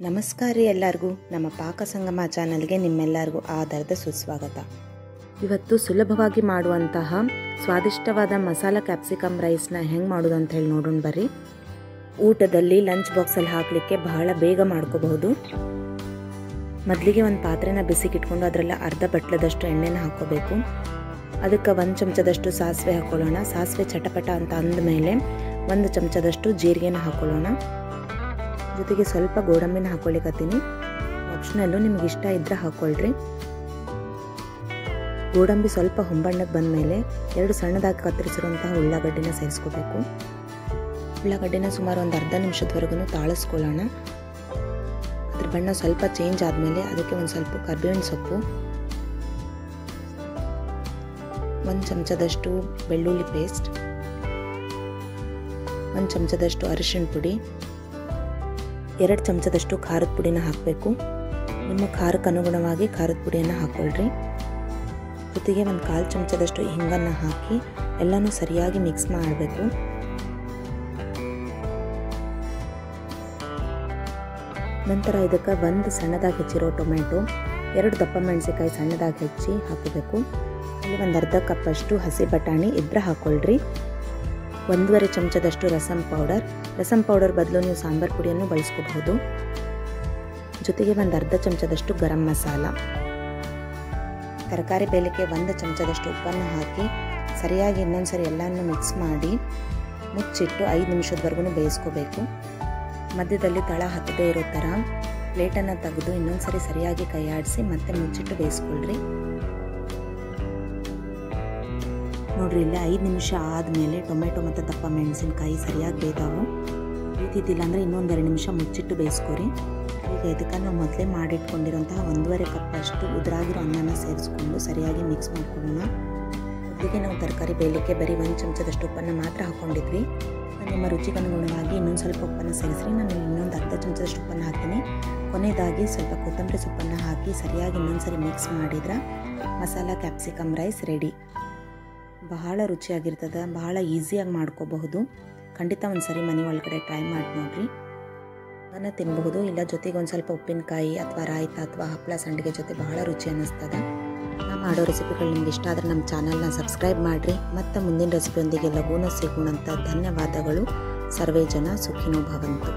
ನಮಸ್ಕಾರ ರೀ ಎಲ್ಲರಿಗೂ ನಮ್ಮ ಪಾಕ ಸಂಗಮ ಚಾನಲ್ಗೆ ನಿಮ್ಮೆಲ್ಲರಿಗೂ ಆಧಾರದ ಸುಸ್ವಾಗತ. ಇವತ್ತು ಸುಲಭವಾಗಿ ಮಾಡುವಂತಹ ಸ್ವಾದಿಷ್ಟವಾದ ಮಸಾಲ ಕ್ಯಾಪ್ಸಿಕಮ್ ರೈಸ್ನ ಹೆಂಗೆ ಮಾಡೋದು ಅಂತ ಹೇಳಿ ನೋಡೋಣ ಬರ್ರಿ. ಊಟದಲ್ಲಿ ಲಂಚ್ ಬಾಕ್ಸಲ್ಲಿ ಹಾಕಲಿಕ್ಕೆ ಬಹಳ ಬೇಗ ಮಾಡ್ಕೋಬಹುದು. ಮೊದಲಿಗೆ ಒಂದು ಪಾತ್ರೆನ ಬಿಸಿಗಿಟ್ಕೊಂಡು ಅದರಲ್ಲಿ ಅರ್ಧ ಬಟ್ಲದಷ್ಟು ಎಣ್ಣೆನ ಹಾಕೋಬೇಕು. ಅದಕ್ಕೆ 1 ಚಮಚದಷ್ಟು ಸಾಸಿವೆ ಹಾಕೊಳ್ಳೋಣ. ಸಾಸಿವೆ ಚಟಪಟ ಅಂತ ಅಂದಮೇಲೆ 1 ಚಮಚದಷ್ಟು ಜೀರಿಗೆನ ಹಾಕೊಳ್ಳೋಣ. ಜೊತೆಗೆ ಸ್ವಲ್ಪ ಗೋಡಂಬಿನ ಹಾಕೊಳ್ಳಿಕತ್ತೀನಿ. ಆಪ್ಷನಲ್ಲು ನಿಮ್ಗೆ ಇಷ್ಟ ಇದ್ರೆ ಹಾಕ್ಕೊಳ್ರಿ. ಗೋಡಂಬಿ ಸ್ವಲ್ಪ ಹೊಂಬಣ್ಣಕ್ಕೆ ಬಂದಮೇಲೆ 2 ಸಣ್ಣದಾಗಿ ಕತ್ತರಿಸಿರುವಂತಹ ಉಳ್ಳಾಗಡ್ಡಿನ ಸೇರಿಸ್ಕೋಬೇಕು. ಉಳ್ಳಾಗಡ್ಡಿನ ಸುಮಾರು ಒಂದು ಅರ್ಧ ನಿಮಿಷದವರೆಗೂ ತಾಳಿಸ್ಕೊಳ್ಳೋಣ. ಅದ್ರ ಬಣ್ಣ ಸ್ವಲ್ಪ ಚೇಂಜ್ ಆದಮೇಲೆ ಅದಕ್ಕೆ ಒಂದು ಸ್ವಲ್ಪ ಕರಿಬೇವಿನ ಸೊಪ್ಪು, 1 ಚಮಚದಷ್ಟು ಬೆಳ್ಳುಳ್ಳಿ ಪೇಸ್ಟ್, 1 ಚಮಚದಷ್ಟು ಅರಿಶಿಣ ಪುಡಿ, 2 ಚಮಚದಷ್ಟು ಖಾರದ ಪುಡಿನ ಹಾಕಬೇಕು. ನಿಮ್ಮ ಖಾರಕ್ಕೆ ಅನುಗುಣವಾಗಿ ಖಾರದ ಪುಡಿಯನ್ನು ಹಾಕ್ಕೊಳ್ರಿ. ಜೊತೆಗೆ 1/4 ಚಮಚದಷ್ಟು ಹಿಂಗನ್ನು ಹಾಕಿ ಎಲ್ಲನೂ ಸರಿಯಾಗಿ ಮಿಕ್ಸ್ ಮಾಡಬೇಕು. ನಂತರ ಇದಕ್ಕೆ 1 ಸಣ್ಣದಾಗಿ ಹೆಚ್ಚಿರೋ ಟೊಮೆಟೊ, 2 ದಪ್ಪ ಮೆಣಸಿನಕಾಯಿ ಸಣ್ಣದಾಗಿ ಹೆಚ್ಚಿ ಹಾಕಬೇಕು. ಇಲ್ಲಿ 1 ಅರ್ಧ ಕಪ್ಪಷ್ಟು ಹಸಿ ಬಟಾಣಿ ಇದ್ರೆ ಹಾಕ್ಕೊಳ್ರಿ. 1.5 ಚಮಚದಷ್ಟು ರಸಂ ಪೌಡರ್ ಬದಲು ನೀವು ಸಾಂಬಾರ್ ಪುಡಿಯನ್ನು ಬಳಸ್ಕೋಬಹುದು. ಜೊತೆಗೆ 1 ಅರ್ಧ ಚಮಚದಷ್ಟು ಗರಂ ಮಸಾಲ, ತರಕಾರಿ ಬೇಯಲಿಕ್ಕೆ 1 ಚಮಚದಷ್ಟು ಉಪ್ಪನ್ನು ಹಾಕಿ ಸರಿಯಾಗಿ ಇನ್ನೊಂದ್ಸರಿ ಎಲ್ಲನೂ ಮಿಕ್ಸ್ ಮಾಡಿ ಮುಚ್ಚಿಟ್ಟು 5 ನಿಮಿಷದವರೆಗೂ ಬೇಯಿಸ್ಕೋಬೇಕು. ಮಧ್ಯದಲ್ಲಿ ತಳ ಹತ್ತದೇ ಇರೋ ಥರ ಪ್ಲೇಟನ್ನು ತೆಗೆದು ಇನ್ನೊಂದ್ಸರಿ ಸರಿಯಾಗಿ ಕೈ ಆಡಿಸಿ ಮತ್ತೆ ಮುಚ್ಚಿಟ್ಟು ಬೇಯಿಸ್ಕೊಳ್ರಿ. ನೋಡ್ರಿ, ಇಲ್ಲಿ 5 ನಿಮಿಷ ಆದಮೇಲೆ ಟೊಮೆಟೊ ಮತ್ತು ದಪ್ಪ ಮೆಣಸಿನಕಾಯಿ ಸರಿಯಾಗಿ ಬೇಯ್ದಾವು. ಬೇಯ್ತಿದ್ದಿಲ್ಲ ಅಂದರೆ ಇನ್ನೊಂದು 2 ನಿಮಿಷ ಮುಚ್ಚಿಟ್ಟು ಬೇಯಿಸ್ಕೊರಿ. ಈಗ ಇದಕ್ಕೆ ನಾವು ಮೊದಲೇ ಮಾಡಿಟ್ಕೊಂಡಿರೋಂತಹ 1.5 ಕಪ್ಪಷ್ಟು ಉದುರಾಗಿರೋ ಅನ್ನನ ಸೇರಿಸ್ಕೊಂಡು ಸರಿಯಾಗಿ ಮಿಕ್ಸ್ ಮಾಡ್ಕೊಳ್ಳೋಣ. ಮೊದಲಿಗೆ ನಾವು ತರಕಾರಿ ಬೇಯಲಿಕ್ಕೆ ಬರೀ 1 ಚಮಚದಷ್ಟು ಉಪ್ಪನ್ನು ಮಾತ್ರ ಹಾಕ್ಕೊಂಡಿದ್ವಿ. ನಿಮ್ಮ ರುಚಿಗೆ ಅನುಗುಣವಾಗಿ ಇನ್ನೊಂದು ಸ್ವಲ್ಪ ಉಪ್ಪನ್ನು ಸೇರಿಸ್ರಿ. ನಾನು ಇನ್ನೊಂದು ಅರ್ಧ ಚಮಚದಷ್ಟು ಉಪ್ಪನ್ನು ಹಾಕ್ತೀನಿ. ಕೊನೆಯದಾಗಿ ಸ್ವಲ್ಪ ಕೊತ್ತಂಬರಿ ಸೊಪ್ಪನ್ನು ಹಾಕಿ ಸರಿಯಾಗಿ ಇನ್ನೊಂದ್ಸರಿ ಮಿಕ್ಸ್ ಮಾಡಿದ್ರೆ ಮಸಾಲ ಕ್ಯಾಪ್ಸಿಕಮ್ ರೈಸ್ ರೆಡಿ. ಬಹಳ ರುಚಿಯಾಗಿರ್ತದೆ, ಬಹಳ ಈಸಿಯಾಗಿ ಮಾಡ್ಕೋಬಹುದು. ಖಂಡಿತ ಒಂದು ಸರಿ ಮನೆ ಒಳಗಡೆ ಟ್ರೈ ಮಾಡಿ ನೋಡಿರಿ. ಅದನ್ನು ತಿನ್ನಬಹುದು. ಇಲ್ಲ ಜೊತೆಗೆ ಒಂದು ಸ್ವಲ್ಪ ಉಪ್ಪಿನಕಾಯಿ ಅಥವಾ ರಾಯ್ತ ಅಥವಾ ಹಪ್ಪಳ ಸಂಡಿಗೆ ಜೊತೆ ಬಹಳ ರುಚಿ ಅನ್ನಿಸ್ತದೆ. ನಾವು ಮಾಡೋ ರೆಸಿಪಿಗಳು ನಿಮ್ಗೆ ಇಷ್ಟ ಆದರೆ ನಮ್ಮ ಚಾನಲ್ನ ಸಬ್ಸ್ಕ್ರೈಬ್ ಮಾಡಿರಿ. ಮತ್ತು ಮುಂದಿನ ರೆಸಿಪಿಯೊಂದಿಗೆ ಲಘೂನ ಸಿಗೋಣಂತ. ಧನ್ಯವಾದಗಳು. ಸರ್ವೇ ಜನ ಸುಖಿನೋ ಭವಂತು.